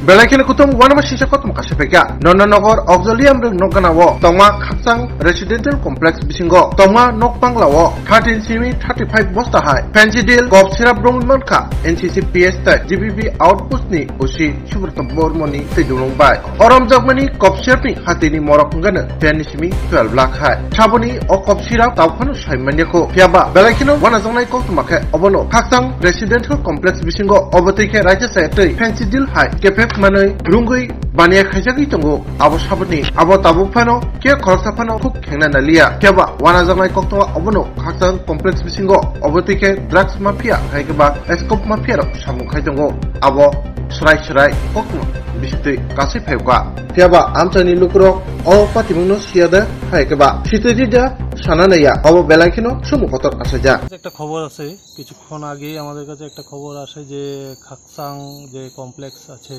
Belakina kutum wanama sisa kotum kasepeka. Nona nogor auxilium ring noganawo. Tongma Khaksang residential complex bisingo. Tongma nokpanglawo. 13 simi 35 bosta hai. Pensidil gop sirap brommanka. NCCPS ta GBB outpost ni usi Subrata Bormoni tejulung bai. Oram jagmani gop sirap ni hatini morok ngana. Penisimi 12 lakh hai. Chaboni o gop sirap tawkhanu saimanyako. Piaba belakina wana zongnai koktumake. Obono Khaksang residential complex bisingo obotike raja sayatei. Pensidil hai. Kefek manai rungui bania khajagi tongo. Abo sabani abo tabuk phano ke khorsa phano khub khengna nalia. Piaba wana zongnai koktowa obono Khaksang complex bisingo obotike drugs mafia haikeba escop mafia rok samung khaitongo. Abo serai kokma bisitui kasih pheuka. Piaba amchani lukro o patimungno siada haikeba sitedida সানানাইয়া অব বেলাকিনো সমুখতর আসে যা একটা খবর আছে কিছুক্ষণ আগে আমাদের কাছে একটা খবর আসে যে খাকসাং যে কমপ্লেক্স আছে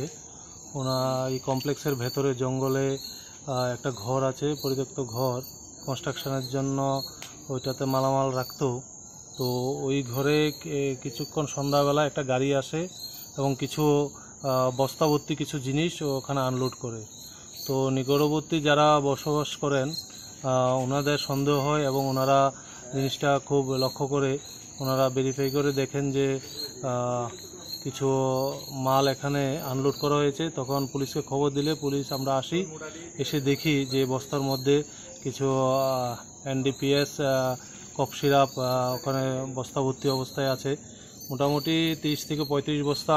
এই কমপ্লেক্সের ভেতরে জঙ্গলে একটা ঘর আছে পরিত্যক্ত ঘর কনস্ট্রাকশনের জন্য ওইটাতে মালামাল রাখতো তো ওই ঘরে কিছুক্ষণ সন্ধ্যাবেলা একটা গাড়ি আসে এবং কিছু বস্তা ভর্তি কিছু জিনিস ওখানে আনলোড করে তো নিকটবর্তী যারা বসবাস করেন ওনাদের সন্দেহ হয় এবং ওনারা জিনিসটা খুব লক্ষ্য করে ওনারা ভেরিফাই করে দেখেন যে কিছু মাল এখানে আনলোড করা হয়েছে তখন পুলিশকে খবর দিলে পুলিশ আমরা আসি এসে দেখি যে বস্তার মধ্যে কিছু এনডিপিএস কফ সিরাপ ওখানে বস্তা ভর্তি অবস্থায় আছে মোটামুটি 30 থেকে 35 বস্তা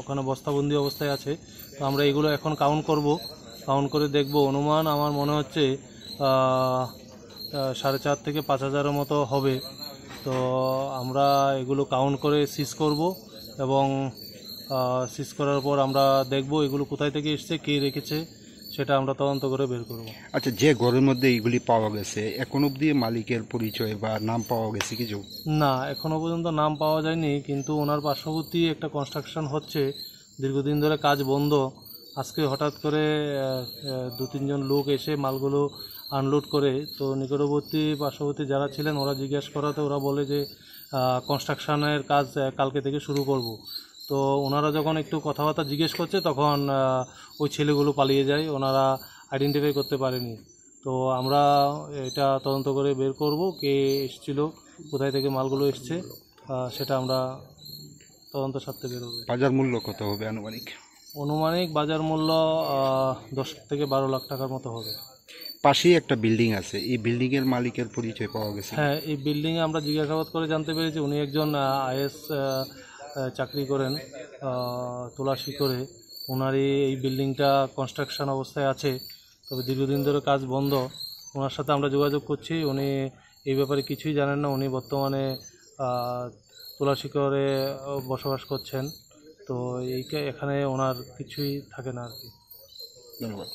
ওখানে বস্তাবন্দি অবস্থায় আছে তো আমরা এগুলো এখন কাউন্ট করে দেখব অনুমান আমার মনে হচ্ছে 4.5 থেকে 5,000 মতো হবে তো আমরা এগুলো কাউন্ট করে সিজ করব এবং সিজ করার পর আমরা দেখব এগুলো কোথায় থেকে এসেছে কে রেখেছে সেটা আমরা তদন্ত করে বের করব। আচ্ছা যে ঘরের মধ্যে এগুলি পাওয়া গেছে এখন অবধি মালিকের পরিচয় বা নাম পাওয়া গেছে কিছু? না এখনো পর্যন্ত নাম পাওয়া যায়নি কিন্তু ওনার পার্শ্ববর্তী একটা কনস্ট্রাকশন হচ্ছে দীর্ঘদিন ধরে কাজ বন্ধ আজকে হঠাৎ করে 2-3 জন লোক এসে মালগুলো আনলোড করে তো নিকটবর্তী পার্শ্ববর্তী যারা ছিলেন ওরা জিজ্ঞাসা করাতে ওরা বলে যে কনস্ট্রাকশনের কাজ কালকে থেকে শুরু করব তো ওনারা যখন একটু কথাবার্তা জিজ্ঞেস করছে তখন ওই ছেলেগুলো পালিয়ে যায় ওনারা আইডেন্টিফাই করতে পারেনি তো আমরা এটা তদন্ত করে বের করব কে এসেছিল কোথায় থেকে মালগুলো এসছে সেটা আমরা তদন্ত সাথে বের হবে। বাজার মূল্য কত হবে অনুমানিক বাজার মূল্য 10 থেকে 12 লাখ টাকার মতো হবে। পাশেই একটা বিল্ডিং আছে এই বিল্ডিং এর মালিকের পরিচয় পাওয়া গেছে? হ্যাঁ এই বিল্ডিং এ আমরা জিজ্ঞাসাবাদ করে জানতে পেরেছি উনি একজন আইএস চাকরি করেন তুলাসী করে ওনারই এই বিল্ডিংটা কনস্ট্রাকশন অবস্থায় আছে তবে দীর্ঘদিন ধরে কাজ বন্ধ ওনার সাথে আমরা যোগাযোগ করছি উনি এই ব্যাপারে কিছুই জানেন না উনি বর্তমানে তুলাসী করে বসবাস করছেন তো এখানে ওনার কিছুই থাকে না আর কি। ধন্যবাদ।